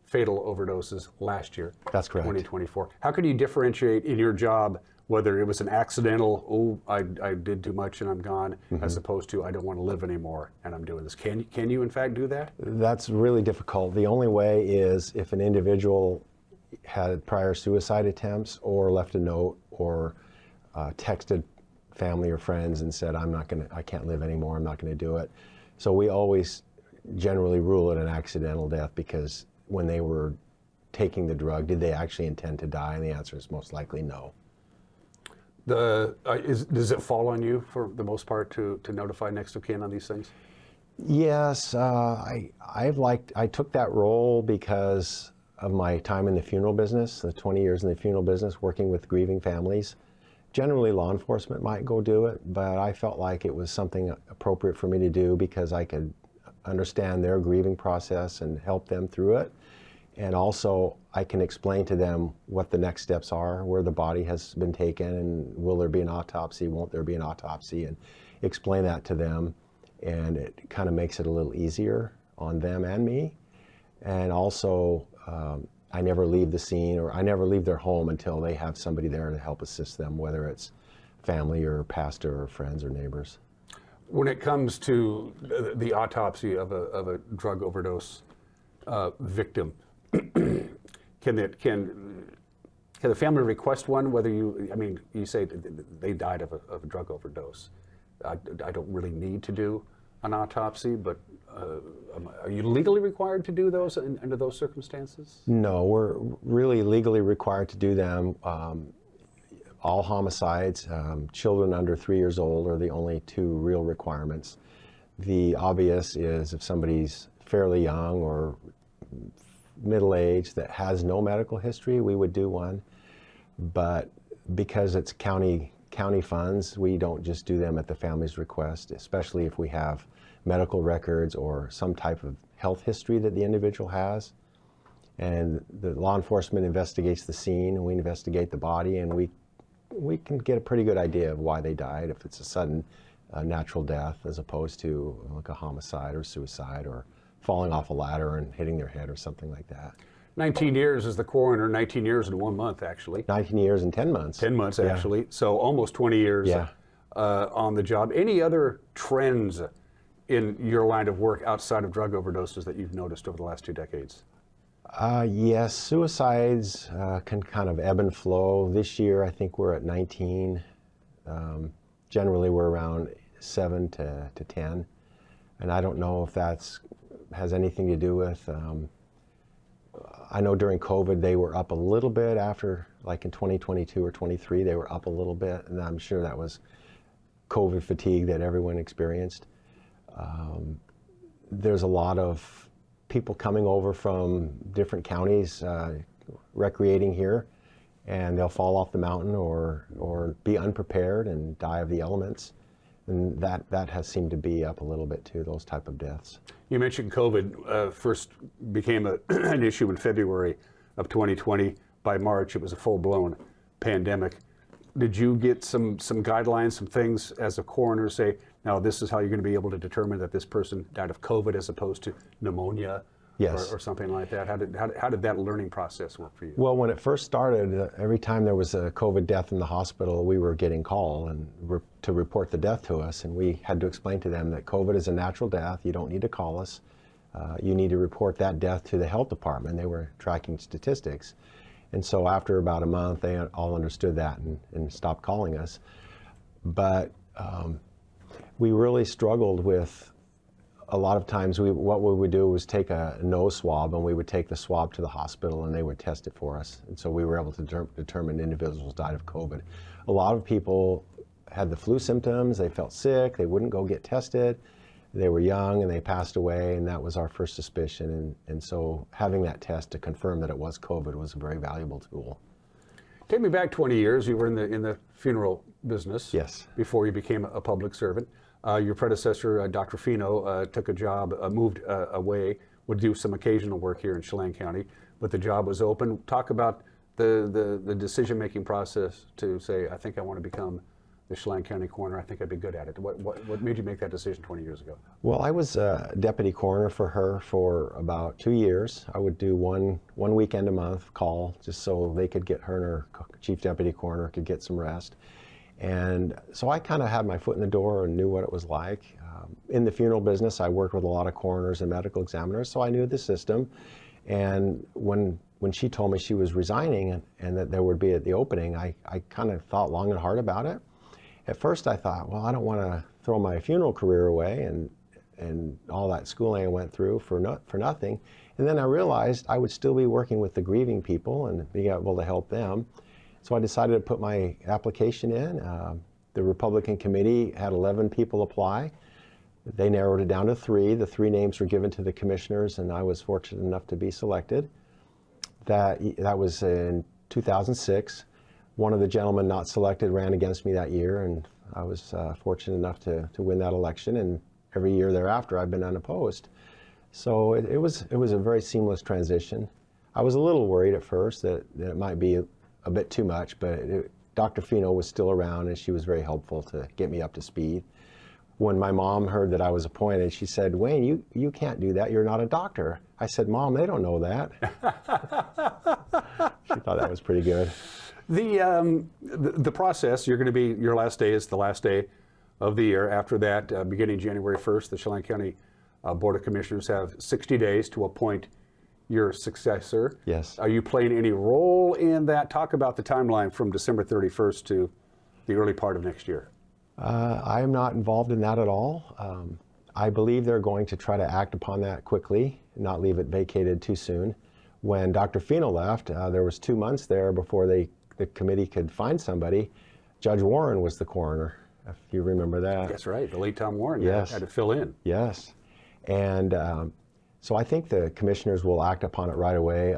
fatal overdoses last year. That's correct. 2024. How can you differentiate in your job whether it was an accidental, I did too much and I'm gone, as opposed to I don't want to live anymore and I'm doing this? Can you in fact do that? That's really difficult. The only way is if an individual had prior suicide attempts or left a note or texted family or friends and said, I can't live anymore, I'm not gonna do it. So we always generally rule it an accidental death, because when they were taking the drug, did they actually intend to die? And the answer is most likely no. Does it fall on you for the most part to notify next of kin on these things? Yes, I took that role because of my time in the funeral business, the 20 years in the funeral business, working with grieving families. Generally, law enforcement might go do it, but I felt like it was something appropriate for me to do because I could understand their grieving process and help them through it. And also, I can explain to them what the next steps are, where the body has been taken, and will there be an autopsy, won't there be an autopsy, and explain that to them. And it kind of makes it a little easier on them and me. And also, I never leave the scene, or I never leave their home until they have somebody there to help assist them, whether it's family or pastor or friends or neighbors. When it comes to the autopsy of a drug overdose victim, can the family request one? Whether you say they died of a drug overdose. I don't really need to do an autopsy, but are you legally required to do those under those circumstances? No, we're really legally required to do them. All homicides, children under 3 years old are the only two real requirements. The obvious is if somebody's fairly young or middle-aged that has no medical history, we would do one. But because it's county funds, we don't just do them at the family's request, especially if we have medical records or some type of health history that the individual has. And the law enforcement investigates the scene, and we investigate the body, and we can get a pretty good idea of why they died, if it's a sudden natural death as opposed to like a homicide or suicide or falling off a ladder and hitting their head or something like that. 19 years as the coroner, 19 years and 1 month, actually. 19 years and 10 months. 10 months, Yeah. actually. So almost 20 years on the job. Any other trends in your line of work outside of drug overdoses that you've noticed over the last 2 decades? Yes, suicides can kind of ebb and flow. This year, I think we're at 19. Generally, we're around 7 to 10. And I don't know if has anything to do with, I know during COVID, they were up a little bit after, like in 2022 or 23, they were up a little bit. And I'm sure that was COVID fatigue that everyone experienced. There's a lot of people coming over from different counties recreating here, and they'll fall off the mountain or be unprepared and die of the elements. And that has seemed to be up a little bit too, those type of deaths. You mentioned COVID first became an issue in February of 2020. By March, it was a full-blown pandemic. Did you get some guidelines, some things as a coroner say, now this is how you're going to be able to determine that this person died of COVID as opposed to pneumonia Yes. or something like that? How did that learning process work for you? Well, when it first started, every time there was a COVID death in the hospital, we were getting called to report the death to us, and we had to explain to them that COVID is a natural death. You don't need to call us. You need to report that death to the health department. They were tracking statistics. And so after about a month, they all understood that and stopped calling us. But we really struggled with, a lot of times what we would do was take a nose swab, and we would take the swab to the hospital and they would test it for us. And so we were able to determine individuals died of COVID. A lot of people had the flu symptoms, they felt sick, they wouldn't go get tested. They were young and they passed away, and that was our first suspicion. And so having that test to confirm that it was COVID was a very valuable tool. Take me back 20 years. You were in the funeral business. Yes. Before you became a public servant. Your predecessor, Dr. Fino, took a job, moved away, would do some occasional work here in Chelan County, but the job was open. Talk about the decision-making process to say, I think I want to become the Chelan County coroner. I think I'd be good at it. What made you make that decision 20 years ago? Well, I was deputy coroner for her for about 2 years. I would do one weekend a month call, just so they could get her and her chief deputy coroner could get some rest. And so I kind of had my foot in the door and knew what it was like. In the funeral business, I worked with a lot of coroners and medical examiners, so I knew the system. And when she told me she was resigning and that there would be the opening, I kind of thought long and hard about it. At first I thought, well, I don't want to throw my funeral career away and all that schooling I went through for nothing. And then I realized I would still be working with the grieving people and being able to help them. So I decided to put my application in. The Republican committee had 11 people apply. They narrowed it down to 3. The 3 names were given to the commissioners, and I was fortunate enough to be selected. That was in 2006. One of the gentlemen not selected ran against me that year, and I was fortunate enough to win that election. And every year thereafter, I've been unopposed. So it was a very seamless transition. I was a little worried at first that it might be a bit too much, but Dr. Fino was still around, and she was very helpful to get me up to speed. When my mom heard that I was appointed, she said, Wayne, you can't do that. You're not a doctor. I said, Mom, they don't know that. She thought that was pretty good. The process, you're going to be, your last day is the last day of the year. After that, beginning January 1st, the Chelan County Board of Commissioners have 60 days to appoint your successor. Yes. Are you playing any role in that? Talk about the timeline from December 31st to the early part of next year. I am not involved in that at all. I believe they're going to try to act upon that quickly, not leave it vacated too soon. When Dr. Fino left, there was 2 months there before the committee could find somebody. Judge Warren was the coroner, if you remember that. That's right, the late Tom Warren Yes. had to fill in. Yes. And so I think the commissioners will act upon it right away.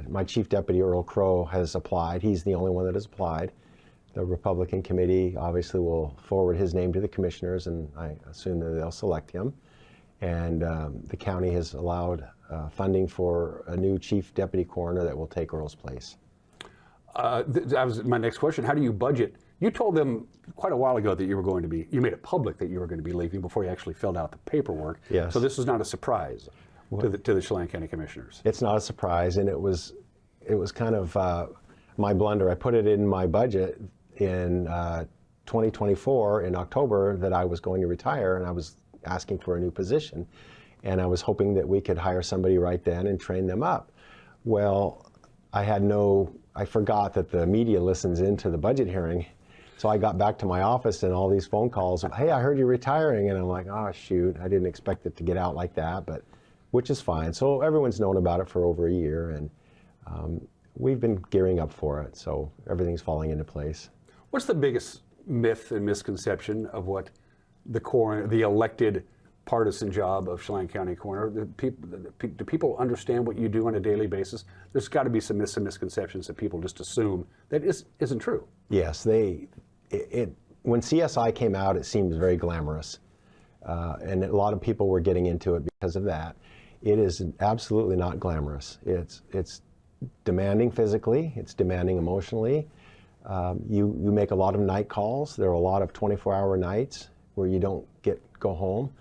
My chief deputy, Earl Crow, has applied. He's the only one that has applied. The Republican committee obviously will forward his name to the commissioners, and I assume that they'll select him. And the county has allowed funding for a new chief deputy coroner that will take Earl's place. That was my next question. How do you budget? You told them quite a while ago that you were going to be, you made it public that you were going to be leaving before you actually filled out the paperwork. Yes. So this is not a surprise to the Chelan County Commissioners. It's not a surprise, and it was kind of my blunder. I put it in my budget in 2024 in October that I was going to retire, and I was asking for a new position, and I was hoping that we could hire somebody right then and train them up. Well, I forgot that the media listens into the budget hearing. So I got back to my office and all these phone calls of, hey, I heard you're retiring. And I'm like, oh, shoot, I didn't expect it to get out like that, but which is fine. So everyone's known about it for over a year, and we've been gearing up for it. So everything's falling into place. What's the biggest myth and misconception of what the coroner, the elected partisan job of Chelan County coroner? Do people understand what you do on a daily basis? There's got to be some misconceptions that people just assume that isn't true. Yes, when CSI came out, it seemed very glamorous, and a lot of people were getting into it because of that. It is absolutely not glamorous. It's demanding physically. It's demanding emotionally. You make a lot of night calls. There are a lot of 24-hour nights where you don't go home.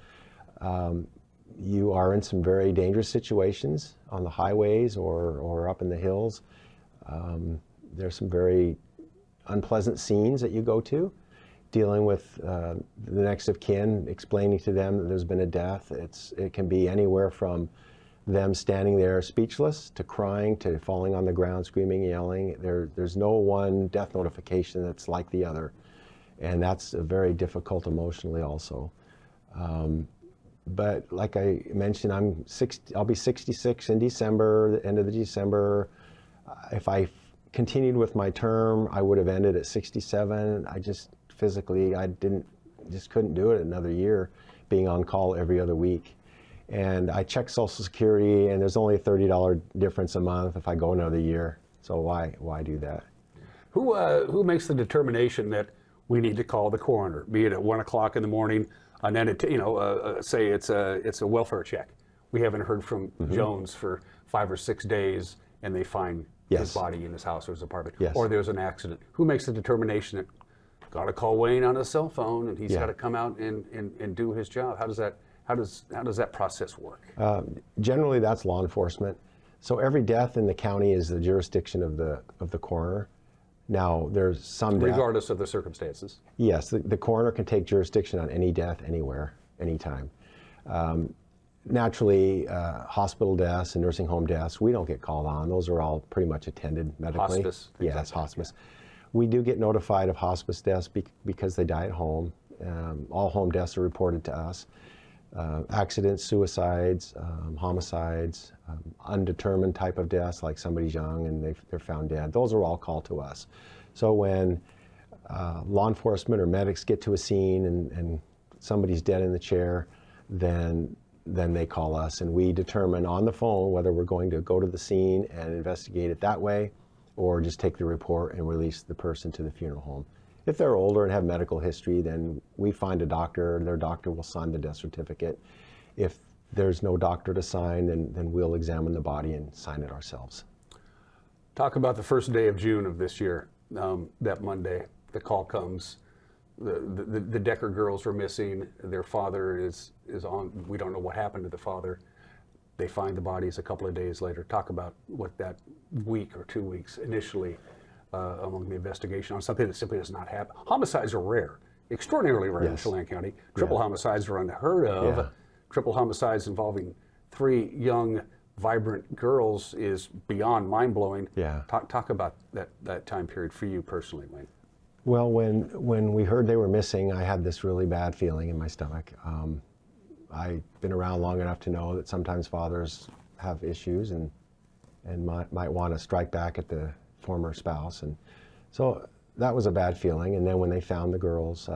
you are in some very dangerous situations on the highways or up in the hills. There's some very unpleasant scenes that you go to, dealing with the next of kin, explaining to them that there's been a death. It can be anywhere from them standing there speechless to crying to falling on the ground, screaming, yelling. There's no one death notification that's like the other. And that's very difficult emotionally also. But like I mentioned, I'll be 66 in December, the end of December. If I continued with my term, I would have ended at 67. I just physically, just couldn't do it another year, being on call every other week. And I check Social Security, and there's only a $30 difference a month if I go another year. So why do that? Who makes the determination that we need to call the coroner, be it at 1 o'clock in the morning, and then say it's a welfare check? We haven't heard from Jones for 5 or 6 days, and they find his body in his house or his apartment, or there's an accident. Who makes the determination that got to call Wayne on his cell phone, and he's got to come out and do his job? How does that process work? Generally, that's law enforcement. So every death in the county is the jurisdiction of the coroner. Now, there's some death, regardless of the circumstances. Yes, the coroner can take jurisdiction on any death, anywhere, anytime. Naturally, hospital deaths and nursing home deaths, we don't get called on. Those are all pretty much attended medically. Hospice. Yes, hospice. We do get notified of hospice deaths because they die at home. All home deaths are reported to us. Accidents, suicides, homicides, undetermined type of deaths, like somebody's young and they're found dead. Those are all called to us. So when law enforcement or medics get to a scene and somebody's dead in the chair, then they call us, and we determine on the phone whether we're going to go to the scene and investigate it that way, or just take the report and release the person to the funeral home. If they're older and have medical history, then we find a doctor, their doctor will sign the death certificate. If there's no doctor to sign, then we'll examine the body and sign it ourselves. Talk about the first day of June of this year, that Monday. The call comes, the Decker girls are missing, their father is on, we don't know what happened to the father. They find the bodies a couple of days later. Talk about what that week or 2 weeks initially among the investigation on something that simply does not happen. Homicides are rare, extraordinarily rare in Chelan County. Triple homicides are unheard of. Triple homicides involving 3 young, vibrant girls is beyond mind-blowing. Talk about that time period for you personally, Wayne. Well, when we heard they were missing, I had this really bad feeling in my stomach. I've been around long enough to know that sometimes fathers have issues and might want to strike back at the former spouse, and so that was a bad feeling. And then when they found the girls,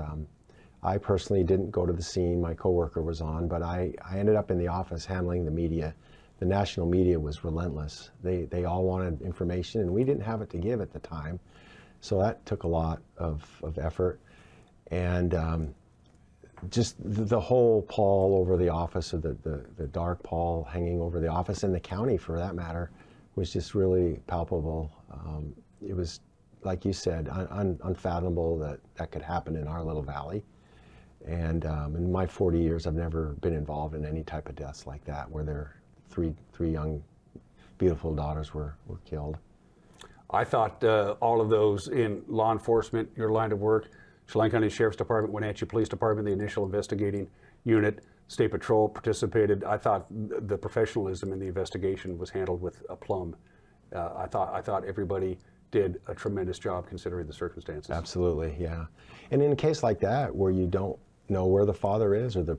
I personally didn't go to the scene. My coworker was on, but I ended up in the office handling the media. The national media was relentless. They all wanted information, and we didn't have it to give at the time, so that took a lot of effort. And just the whole pall over the office, or the dark pall hanging over the office, and the county for that matter, was just really palpable. It was, like you said, unfathomable that could happen in our little valley. And in my 40 years, I've never been involved in any type of deaths like that, where their three young, beautiful daughters were killed. I thought all of those in law enforcement, your line of work, Chelan County Sheriff's Department, Wenatchee Police Department, the initial investigating unit, State Patrol participated. I thought the professionalism in the investigation was handled with aplomb. I thought everybody did a tremendous job considering the circumstances. Absolutely, yeah. And in a case like that, where you don't know where the father is or the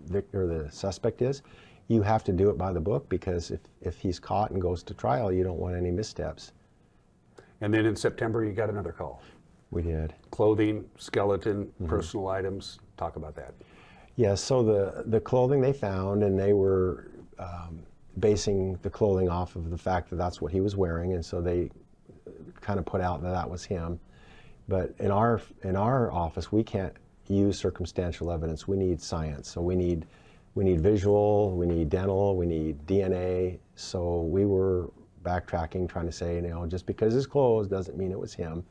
victim or the suspect is, you have to do it by the book, because if he's caught and goes to trial, you don't want any missteps. And then in September, you got another call. We did. Clothing, skeleton, personal items. Talk about that. Yeah, so the clothing they found, and they were basing the clothing off of the fact that that's what he was wearing, and so they kind of put out that was him. But in our office, we can't use circumstantial evidence. We need science. So we need visual, we need dental, we need DNA. So we were backtracking, trying to say, just because his clothes doesn't mean it was him.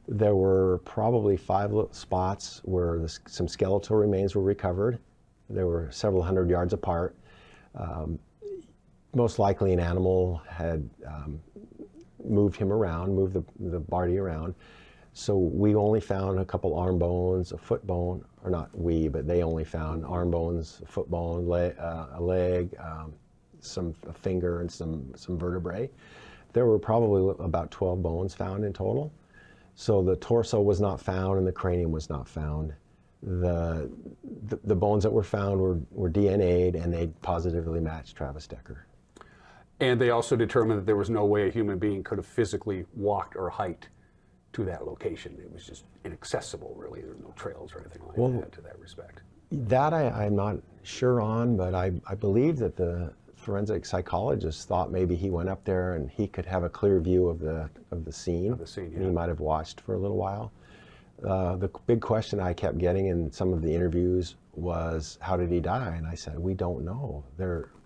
There were probably 5 spots where some skeletal remains were recovered They were several hundred yards apart. Most likely an animal had moved him around, moved the body around. So we only found a couple arm bones, a foot bone, or not we, but they only found arm bones, a foot bone, a leg, a finger, and some vertebrae. There were probably about 12 bones found in total. So the torso was not found and the cranium was not found. The bones that were found were DNA'd and they positively matched Travis Decker. And they also determined that there was no way a human being could have physically walked or hiked to that location. It was just inaccessible, really. There were no trails or anything like that to that respect. That I'm not sure on, but I believe that the forensic psychologist thought maybe he went up there and he could have a clear view of the scene. And he might have watched for a little while. The big question I kept getting in some of the interviews was, how did he die? And I said, we don't know.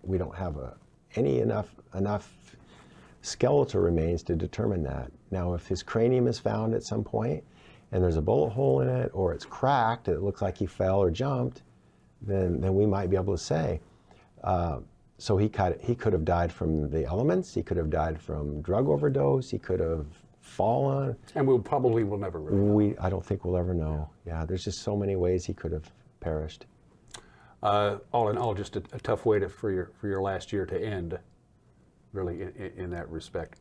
We don't have enough skeletal remains to determine that. Now, if his cranium is found at some point and there's a bullet hole in it, or it's cracked, it looks like he fell or jumped, then we might be able to say. So he could have died from the elements, he could have died from drug overdose, he could have fallen. And we probably will never really know. I don't think we'll ever know. Yeah, there's just so many ways he could have perished. All in all, just a tough way for your last year to end, really, in that respect.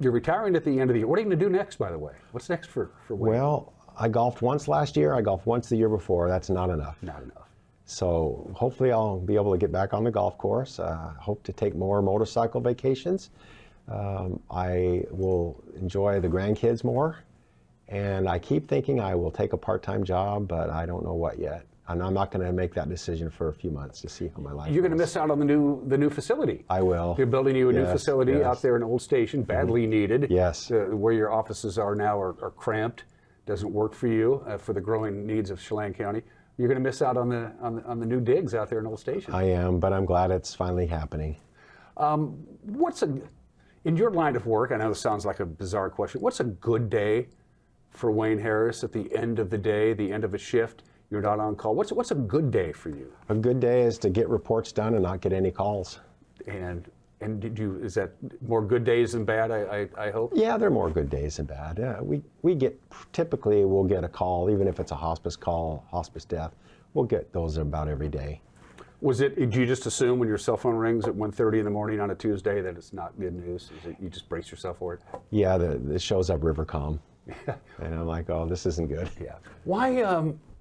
You're retiring at the end of the year. What are you going to do next, by the way? What's next for Wayne? Well, I golfed once last year. I golfed once the year before. That's not enough. Not enough. So hopefully I'll be able to get back on the golf course. Hope to take more motorcycle vacations. I will enjoy the grandkids more. And I keep thinking I will take a part-time job, but I don't know what yet. And I'm not going to make that decision for a few months to see how my life You're going to goes. miss out on the new facility. I will. They're building you a new facility out there in Old Station, badly needed. Yes. Where your offices are now are cramped. Doesn't work for you for the growing needs of Chelan County. You're going to miss out on the new digs out there in Old Station. I am, but I'm glad it's finally happening. In your line of work, I know this sounds like a bizarre question, what's a good day for Wayne Harris at the end of the day, the end of a shift? You're not on call. What's a good day for you? A good day is to get reports done and not get any calls. And is that more good days than bad, I hope? Yeah, there are more good days than bad. Typically we'll get a call, even if it's a hospice call, hospice death. We'll get those about every day. Do you just assume when your cell phone rings at 1:30 in the morning on a Tuesday that it's not good news? You just brace yourself for it? Yeah, it shows up Rivercom. And I'm like, oh, this isn't good. Yeah.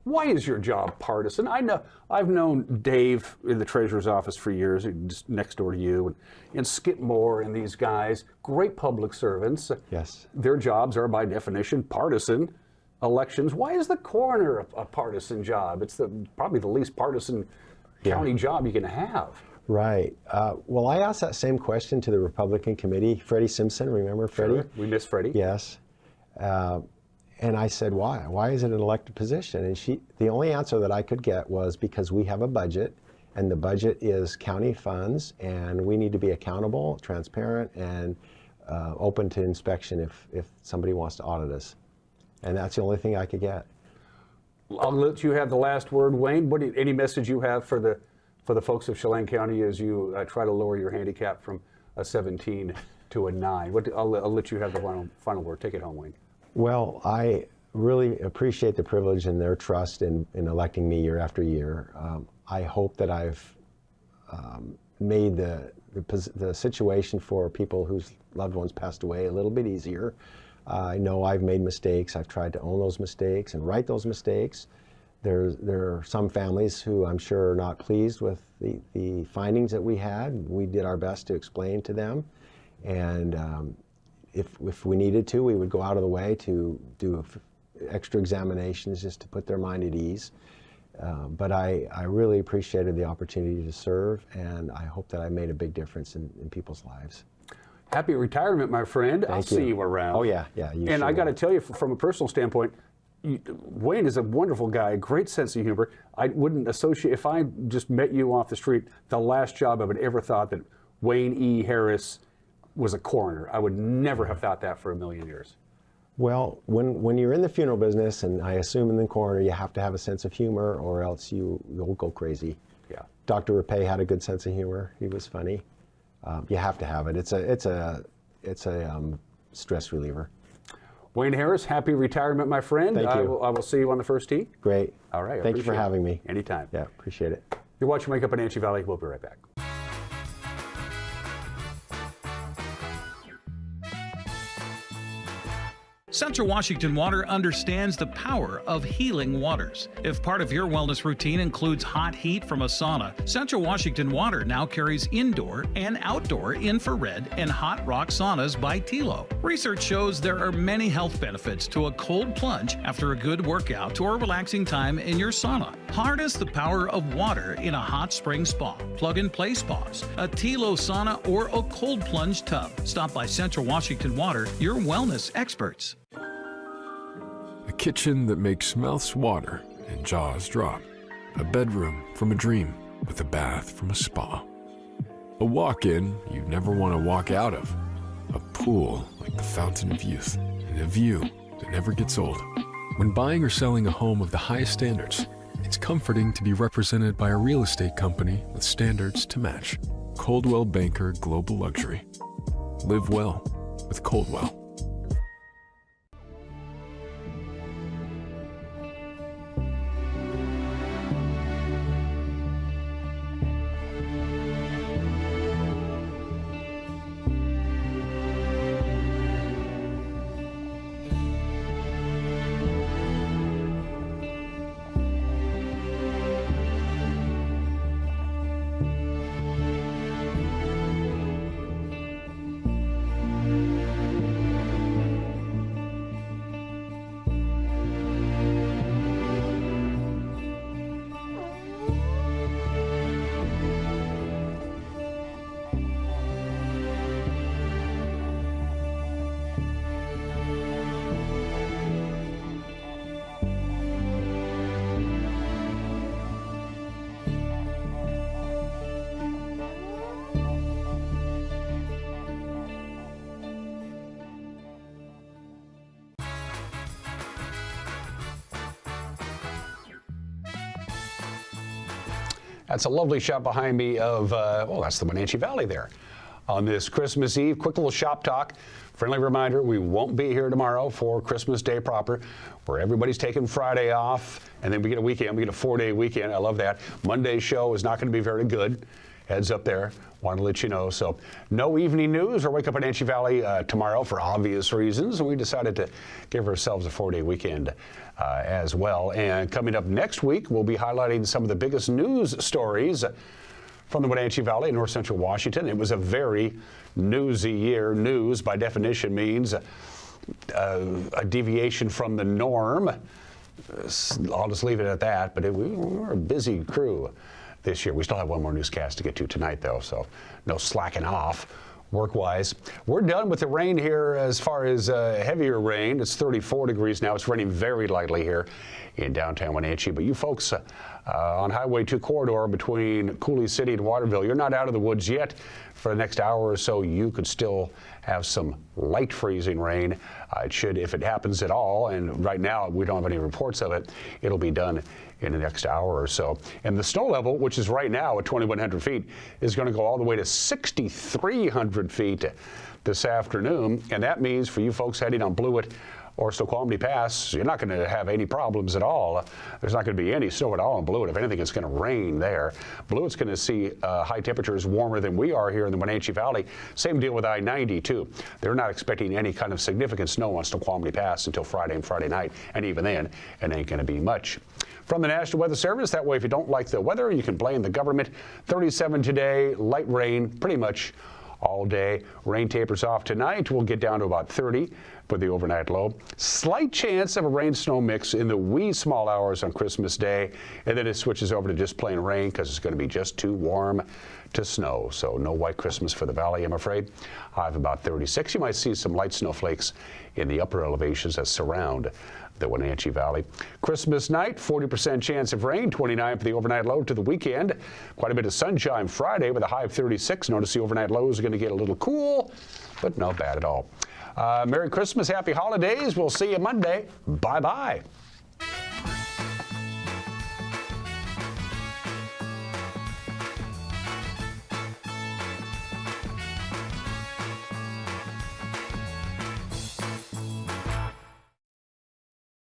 Why is your job partisan? I've known Dave in the treasurer's office for years, just next door to you, and Skip Moore and these guys, great public servants. Yes. Their jobs are by definition partisan. Elections. Why is the coroner a partisan job? It's probably the least partisan county job you can have. Right. Well, I asked that same question to the Republican committee. Freddie Simpson, remember Freddie? Sure. We miss Freddie. Yes. And I said, why? Why is it an elected position? And the only answer that I could get was because we have a budget, and the budget is county funds, and we need to be accountable, transparent, and open to inspection if somebody wants to audit us. And that's the only thing I could get. I'll let you have the last word, Wayne. Any message you have for the folks of Chelan County as you try to lower your handicap from a 17 to a 9? I'll let you have the final word. Take it home, Wayne. Well, I really appreciate the privilege and their trust in electing me year after year. I hope that I've made the situation for people whose loved ones passed away a little bit easier. I know I've made mistakes. I've tried to own those mistakes and right those mistakes. There are some families who I'm sure are not pleased with the findings that we had. We did our best to explain to them, and if we needed to, we would go out of the way to do extra examinations just to put their mind at ease. But I really appreciated the opportunity to serve, and I hope that I made a big difference in people's lives. Happy retirement, my friend. I'll see you around. Oh, yeah. And I got to tell you, from a personal standpoint, Wayne is a wonderful guy, great sense of humor. I wouldn't associate, if I just met you off the street, the last job I would ever thought that Wayne E. Harris was a coroner. I would never have thought that for a million years. Well, when you're in the funeral business, and I assume in the coroner, you have to have a sense of humor or else you'll go crazy. Yeah. Dr. Rapay had a good sense of humor. He was funny. You have to have it. It's a stress reliever. Wayne Harris, happy retirement, my friend. Thank you. I will see you on the first tee. Great. All right. Thank you for having me. Anytime. Yeah, appreciate it. You're watching Wake Up Wenatchee Valley. We'll be right back. Central Washington Water understands the power of healing waters. If part of your wellness routine includes hot heat from a sauna, Central Washington Water now carries indoor and outdoor infrared and hot rock saunas by Tilo. Research shows there are many health benefits to a cold plunge after a good workout or relaxing time in your sauna. Harness the power of water in a hot spring spa, plug-and-play spas, a Tilo sauna, or a cold plunge tub. Stop by Central Washington Water, your wellness experts. A kitchen that makes mouths water and jaws drop. A bedroom from a dream with a bath from a spa. A walk-in you'd never want to walk out of. A pool like the fountain of youth. And a view that never gets old. When buying or selling a home of the highest standards, it's comforting to be represented by a real estate company with standards to match. Coldwell Banker Global Luxury. Live well with Coldwell. That's a lovely shot behind me of, that's the Wenatchee Valley there. On this Christmas Eve, quick little shop talk. Friendly reminder, we won't be here tomorrow for Christmas Day proper, where everybody's taking Friday off, and then we get a weekend. We get a 4-day weekend. I love that. Monday's show is not going to be very good. Heads up there. Want to let you know. So no evening news or Wake Up Wenatchee Valley tomorrow for obvious reasons. And we decided to give ourselves a 4-day weekend as well. And coming up next week, we'll be highlighting some of the biggest news stories from the Wenatchee Valley in north central Washington. It was a very newsy year. News, by definition, means a deviation from the norm. I'll just leave it at that. But we were a busy crew this year. We still have one more newscast to get to tonight, though, so no slacking off work-wise. We're done with the rain here as far as heavier rain. It's 34 degrees now. It's raining very lightly here in downtown Wenatchee. But you folks on Highway 2 corridor between Cooley City and Waterville, you're not out of the woods yet. For the next hour or so, you could still have some light freezing rain. It should, if it happens at all, and right now we don't have any reports of it, it'll be done in the next hour or so. And the snow level, which is right now at 2,100 feet, is going to go all the way to 6,300 feet this afternoon. And that means for you folks heading on Blewett or Snoqualmie Pass, you're not going to have any problems at all. There's not going to be any snow at all in Blewett. If anything, it's going to rain there. Blewett's going to see high temperatures warmer than we are here in the Wenatchee Valley. Same deal with I-90, too. They're not expecting any kind of significant snow on Snoqualmie Pass until Friday and Friday night, and even then, it ain't going to be much. From the National Weather Service, that way if you don't like the weather, you can blame the government. 37 today, light rain pretty much all day. Rain tapers off tonight. We'll get down to about 30 for the overnight low. Slight chance of a rain-snow mix in the wee small hours on Christmas Day, and then it switches over to just plain rain because it's going to be just too warm to snow. So no white Christmas for the valley, I'm afraid. High of about 36. You might see some light snowflakes in the upper elevations that surround the Wenatchee Valley. Christmas night, 40% chance of rain, 29 for the overnight low to the weekend. Quite a bit of sunshine Friday with a high of 36. Notice the overnight lows are going to get a little cool, but not bad at all. Merry Christmas, happy holidays. We'll see you Monday. Bye-bye.